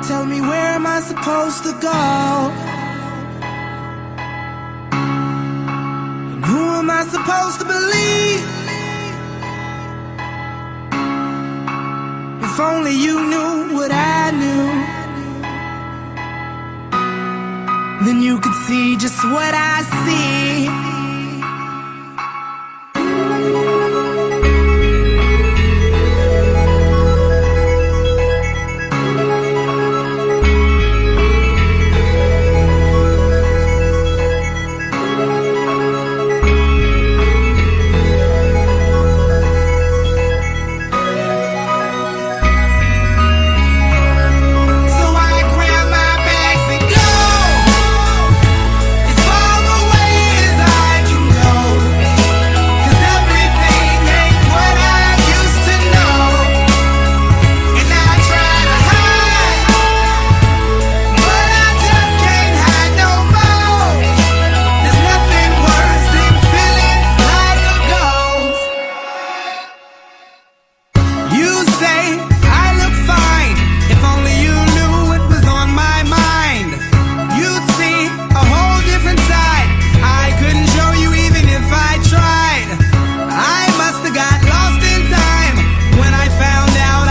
Tell me, where am I supposed to go? And who am I supposed to believe? If only you knew what I knew, then you could see just what I see.